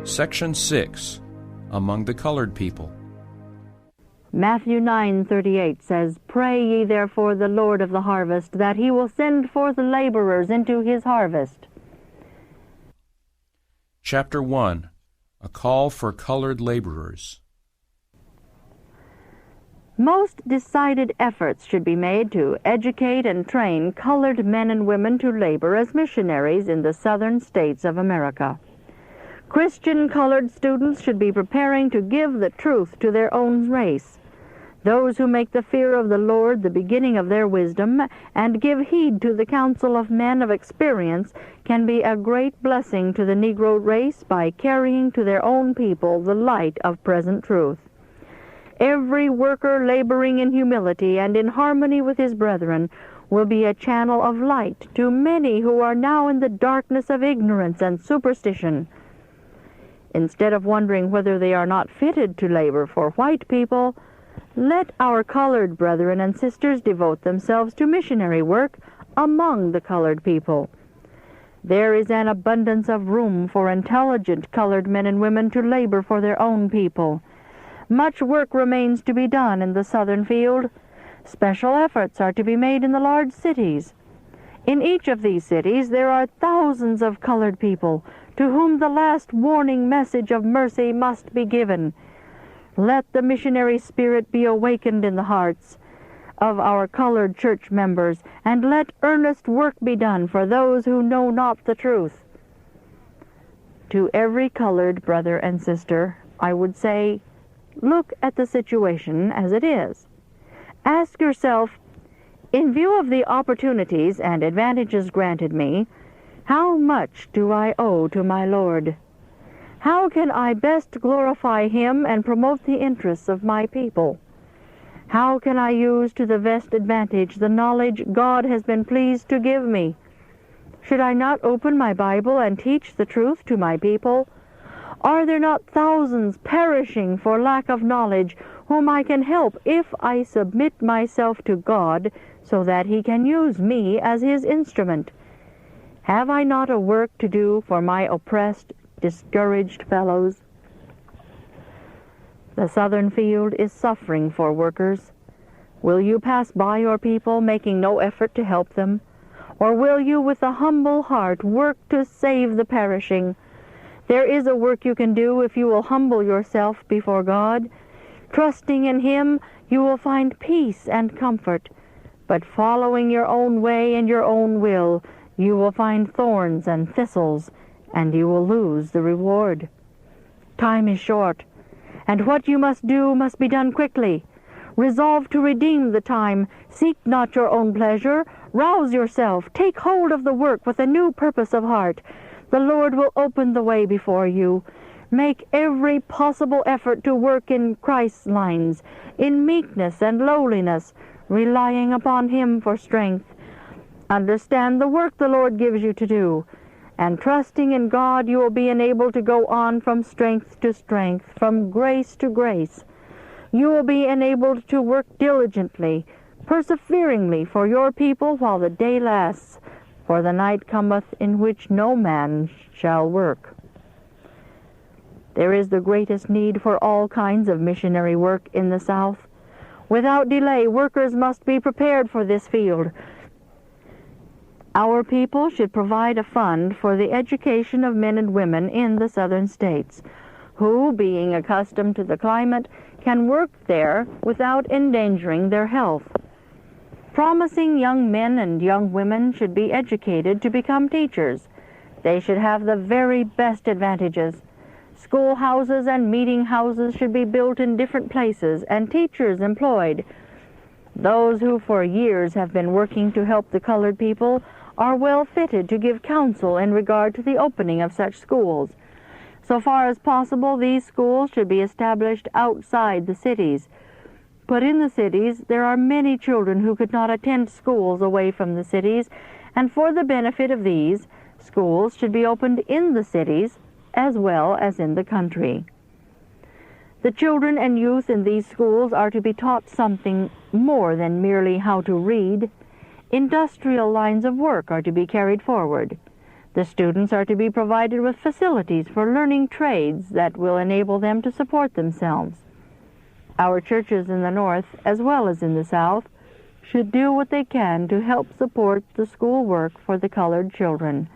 Section 6, Among the Colored People. Matthew 9:38 says, "Pray ye therefore the Lord of the harvest, that he will send forth laborers into his harvest." Chapter 1, A Call for Colored Laborers. Most decided efforts should be made to educate and train colored men and women to labor as missionaries in the southern states of America. Christian colored students should be preparing to give the truth to their own race. Those who make the fear of the Lord the beginning of their wisdom and give heed to the counsel of men of experience can be a great blessing to the Negro race by carrying to their own people the light of present truth. Every worker laboring in humility and in harmony with his brethren will be a channel of light to many who are now in the darkness of ignorance and superstition. Instead of wondering whether they are not fitted to labor for white people, let our colored brethren and sisters devote themselves to missionary work among the colored people. There is an abundance of room for intelligent colored men and women to labor for their own people. Much work remains to be done in the southern field. Special efforts are to be made in the large cities. In each of these cities there are thousands of colored people to whom the last warning message of mercy must be given. Let the missionary spirit be awakened in the hearts of our colored church members, and let earnest work be done for those who know not the truth. To every colored brother and sister, I would say, look at the situation as it is. Ask yourself, in view of the opportunities and advantages granted me, how much do I owe to my Lord? How can I best glorify Him and promote the interests of my people? How can I use to the best advantage the knowledge God has been pleased to give me? Should I not open my Bible and teach the truth to my people? Are there not thousands perishing for lack of knowledge whom I can help if I submit myself to God so that He can use me as His instrument? Have I not a work to do for my oppressed, discouraged fellows? The southern field is suffering for workers. Will you pass by your people, making no effort to help them? Or will you, with a humble heart, work to save the perishing? There is a work you can do if you will humble yourself before God. Trusting in Him, you will find peace and comfort. But following your own way and your own will, you will find thorns and thistles, and you will lose the reward. Time is short, and what you must do must be done quickly. Resolve to redeem the time. Seek not your own pleasure. Rouse yourself. Take hold of the work with a new purpose of heart. The Lord will open the way before you. Make every possible effort to work in Christ's lines, in meekness and lowliness, relying upon Him for strength. Understand the work the Lord gives you to do, and trusting in God, you will be enabled to go on from strength to strength, from grace to grace. You will be enabled to work diligently, perseveringly for your people while the day lasts, for the night cometh in which no man shall work. There is the greatest need for all kinds of missionary work in the South. Without delay, workers must be prepared for this field. Our people should provide a fund for the education of men and women in the southern states, who, being accustomed to the climate, can work there without endangering their health. Promising young men and young women should be educated to become teachers. They should have the very best advantages. Schoolhouses and meeting houses should be built in different places and teachers employed. Those who for years have been working to help the colored people are well fitted to give counsel in regard to the opening of such schools. So far as possible, these schools should be established outside the cities. But in the cities, there are many children who could not attend schools away from the cities, and for the benefit of these, schools should be opened in the cities as well as in the country. The children and youth in these schools are to be taught something more than merely how to read. Industrial lines of work are to be carried forward. The students are to be provided with facilities for learning trades that will enable them to support themselves. Our churches in the North, as well as in the South, should do what they can to help support the school work for the colored children.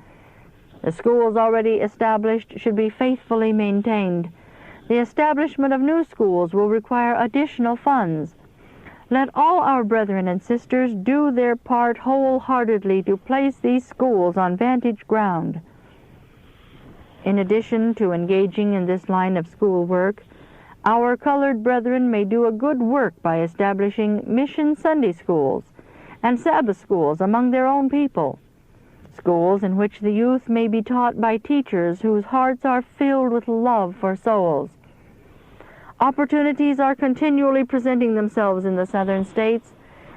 The schools already established should be faithfully maintained. The establishment of new schools will require additional funds. Let all our brethren and sisters do their part wholeheartedly to place these schools on vantage ground. In addition to engaging in this line of school work, our colored brethren may do a good work by establishing mission Sunday schools and Sabbath schools among their own people, schools in which the youth may be taught by teachers whose hearts are filled with love for souls. Opportunities are continually presenting themselves in the Southern states,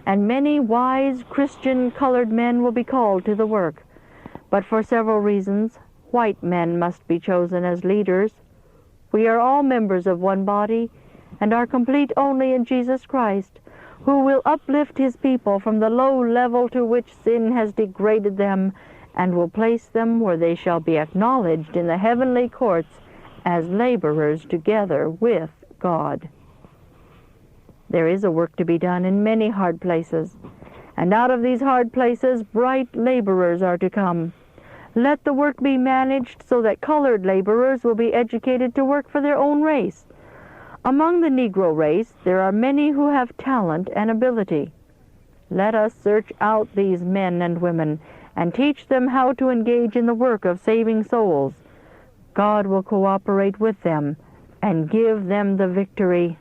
and many wise Christian colored men will be called to the work. But for several reasons, white men must be chosen as leaders. We are all members of one body, and are complete only in Jesus Christ, who will uplift his people from the low level to which sin has degraded them, and will place them where they shall be acknowledged in the heavenly courts as laborers together with God. There is a work to be done in many hard places, and out of these hard places bright laborers are to come. Let the work be managed so that colored laborers will be educated to work for their own race. Among the Negro race, there are many who have talent and ability. Let us search out these men and women and teach them how to engage in the work of saving souls. God will cooperate with them and give them the victory.